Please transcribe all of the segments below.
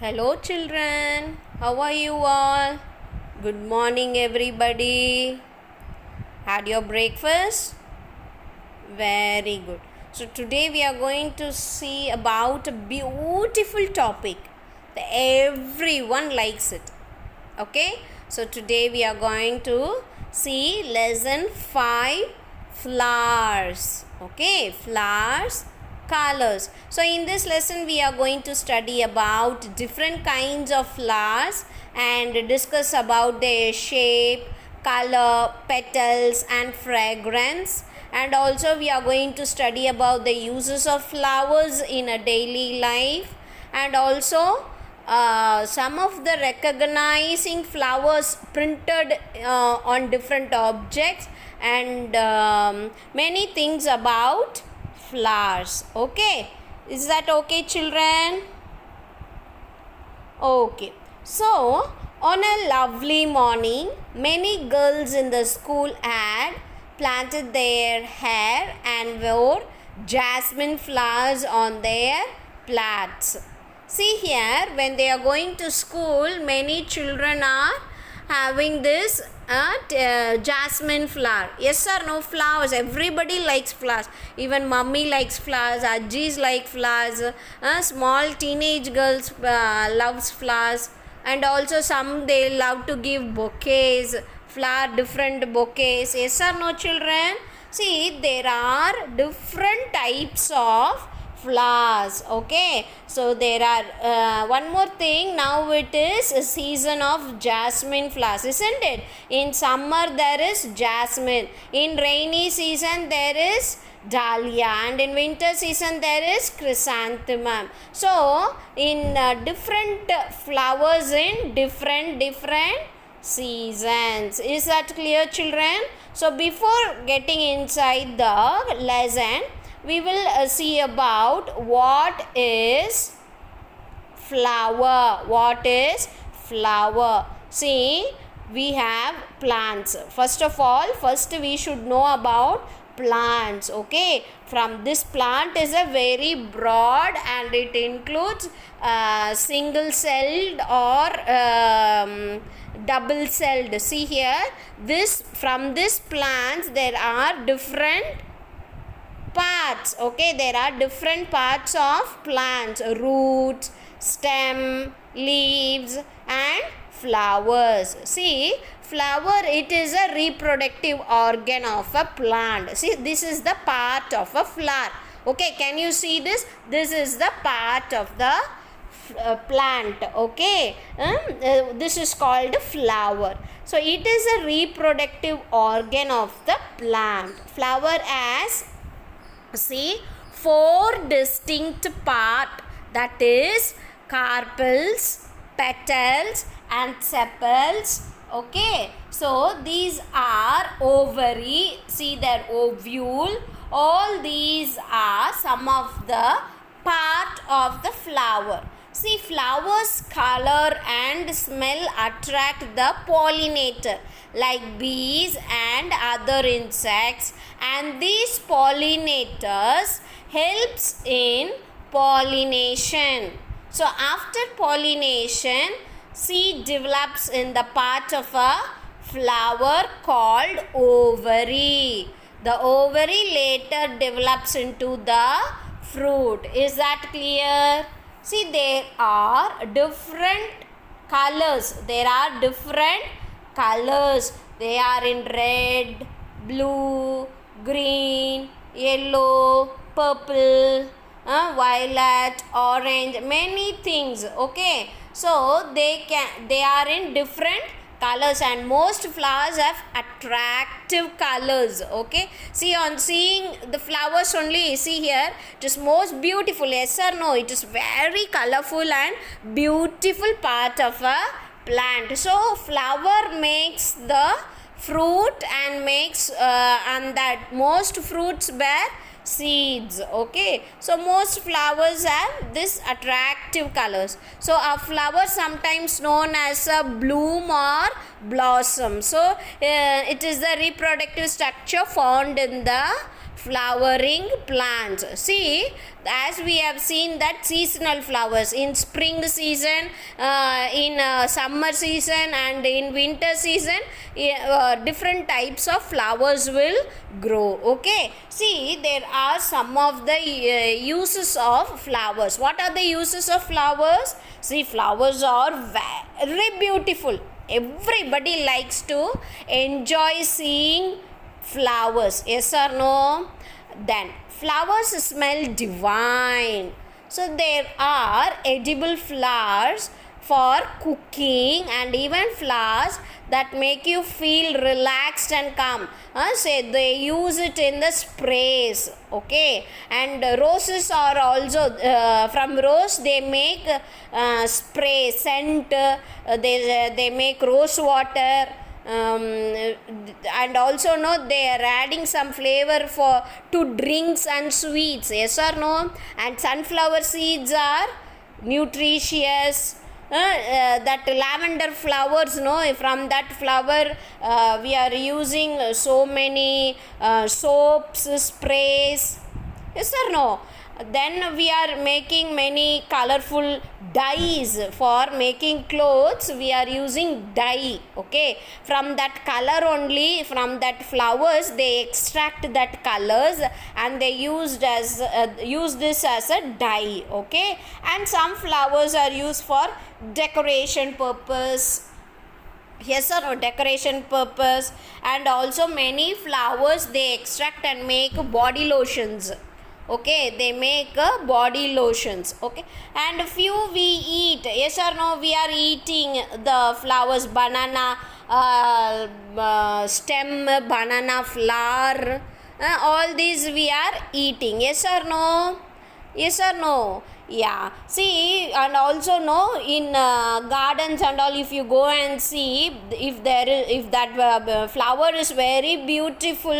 Hello, children. How are you all? Good morning, everybody. Had your breakfast? Very good. So, today we are going to see about a beautiful topic that everyone likes it. Okay? So, today we are going to see lesson 5 flowers. Okay? Flowers, colors. So in this lesson we are going to study about different kinds of flowers and discuss about their shape, color, petals and fragrance, and also we are going to study about the uses of flowers in a daily life, and also some of the recognizing flowers printed on different objects, and many things about flowers. Okay, is that okay, children? Okay, so on a lovely morning, many girls in the school had planted their hair and wore jasmine flowers on their plaits. See here, when they are going to school, many children are having this jasmine flower. Yes or no? Flowers, everybody likes flowers. Even mummy likes flowers, ajis like flowers, small teenage girls loves flowers, and also some they love to give bouquets, different bouquets. Yes or no, children? See, there are different types of flowers. Okay, so there are one more thing. Now it is a season of jasmine flowers, isn't it? In summer there is jasmine, in rainy season there is dahlia, and in winter season there is chrysanthemum. So in different flowers in different seasons. Is that clear, children? So before getting inside the lesson, we will see about what is flower. What is flower? See, we have plants. First of all, we should know about plants. Okay, from this plant is a very broad, and it includes single celled or double celled. See here, from this plants there are different parts. Okay, there are different parts of plants: roots, stem, leaves and flowers. See, flower, it is a reproductive organ of a plant. See, this is the part of a flower. Okay, can you see this? This is the part of the plant. Okay, this is called flower. So it is a reproductive organ of the plant. Flower as, see, 4 distinct parts, that is carpels, petals and sepals. Okay, so these are ovary, see their ovule. All these are some of the part of the flower. See, flowers color and smell attract the pollinator like bees and other insects, and these pollinators helps in pollination. So after pollination, seed develops in the part of a flower called ovary. The ovary later develops into the fruit. Is that clear? See, there are different colors. There are different colors. They are in red, blue, green, yellow, purple, violet, orange, many things. Okay, so they are in different colors, and most flowers have attractive colors. Okay, see, on seeing the flowers only, see here, it is most beautiful. Yes or no? It is very colorful and beautiful part of a plant. So flower makes the fruit and makes and that most fruits bear seeds. Okay, so most flowers have this attractive colors. So a flower sometimes known as a bloom or blossom. So it is the reproductive structure found in the flowering plants. See, as we have seen that seasonal flowers in spring season, in summer season, and in winter season, different types of flowers will grow. Okay, see, there are some of the uses of flowers. What are the uses of flowers? See, flowers are very beautiful. Everybody likes to enjoy seeing flowers. Yes or no? Then flowers smell divine. So there are edible flowers for cooking, and even flowers that make you feel relaxed and calm. Say they use it in the sprays. Okay, and roses are also from rose they make spray scent. They make rose water. And also they are adding some flavor to drinks and sweets. Yes or no? And sunflower seeds are nutritious. That lavender flowers, from that flower we are using so many soaps, sprays. Yes or no? Then we are making many colorful dyes. For making clothes we are using dye. Okay, from that color only, from that flowers they extract that colors, and they use this as a dye. Okay, and some flowers are used for decoration purpose. Yes or no? Decoration purpose. And also many flowers they extract and make body lotions. Okay, they make body lotions. Okay, and few we eat. Yes or no? We are eating the flowers, banana stem, banana flower, all these we are eating. Yes or no? Yes or no? Yeah, see, and also in gardens and all, if you go and see, if that flower is very beautiful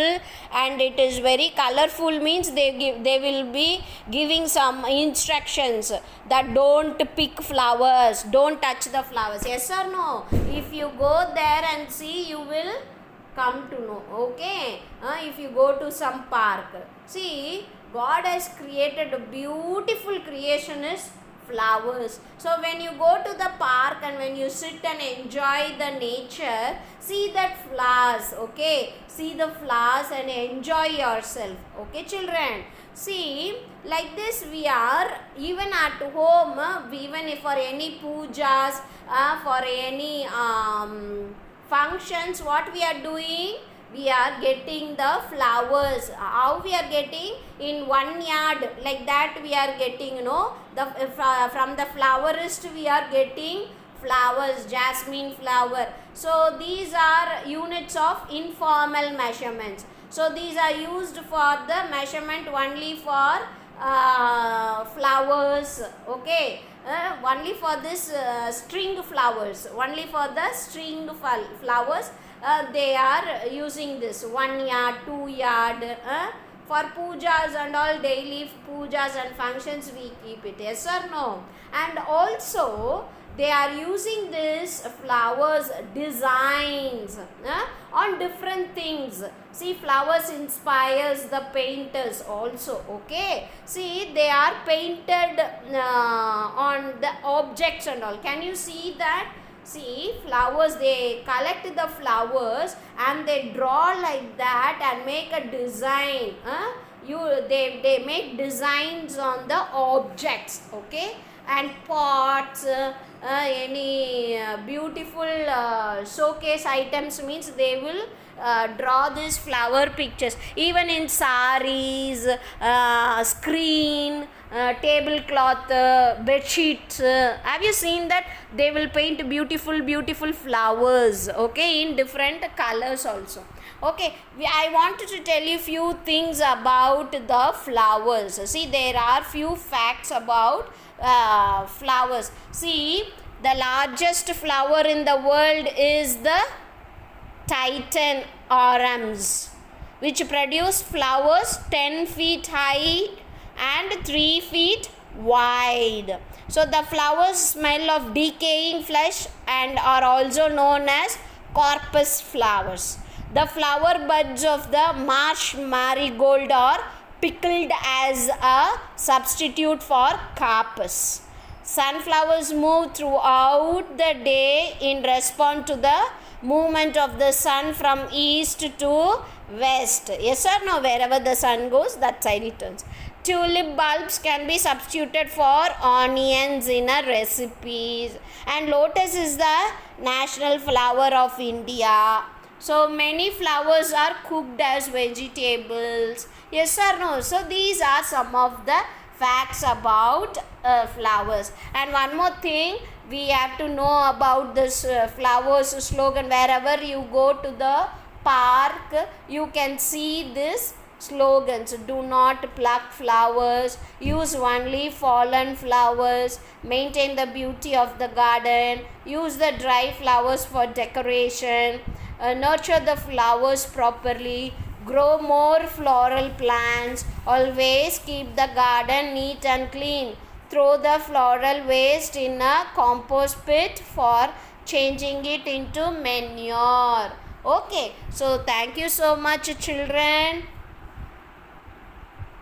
and it is very colorful, means they will be giving some instructions that don't pick flowers, don't touch the flowers. Yes or no? If you go there and see, you will come to know. Okay, if you go to some park, see, God has created a beautiful creation is flowers. So when you go to the park and when you sit and enjoy the nature, see that flowers. Okay, see the flowers and enjoy yourself. Okay, children, see, like this we are even at home, even if for any pujas, for any functions, what we are doing, we are getting the flowers. How we are getting? In 1 yard, like that we are getting, from the florist we are getting flowers, jasmine flower. So these are units of informal measurements. So these are used for the measurement only for flowers. Okay, only for this string flowers, only for the string flowers. They are using this 1 yard, 2 yard. For pujas and all, daily pujas and functions we keep it. Yes or no? And also they are using this flowers designs on different things. See, flowers inspires the painters also. Okay, see, they are painted on the objects and all. Can you see that? See, flowers, they collect the flowers and they draw like that and make a design. They make designs on the objects. Okay, and pots, any beautiful showcase items, means they will draw these flower pictures. Even in saris, screen, tablecloth, bed sheets, have you seen that? They will paint beautiful flowers. Okay, in different colors also. Okay, I wanted to tell you few things about the flowers. See, there are few facts about flowers. See, the largest flower in the world is the Titan orams, which produce flowers 10 feet high and 3 feet wide. So the flowers smell of decaying flesh and are also known as corpus flowers. The flower buds of the marsh marigold are pickled as a substitute for carpus. Sunflowers move throughout the day in response to the movement of the sun from east to west. Yes or no? Wherever the sun goes, that side it turns. Tulip bulbs can be substituted for onions in a recipes. And lotus is the national flower of India. So many flowers are cooked as vegetables. Yes or no? So these are some of the facts about flowers. And one more thing, we have to know about this flowers slogan. Wherever you go to the park, you can see this slogans. Do not pluck flowers, use only fallen flowers, maintain the beauty of the garden, use the dry flowers for decoration, nurture the flowers properly, grow more floral plants, always keep the garden neat and clean, throw the floral waste in a compost pit for changing it into manure. Okay, so thank you so much, children.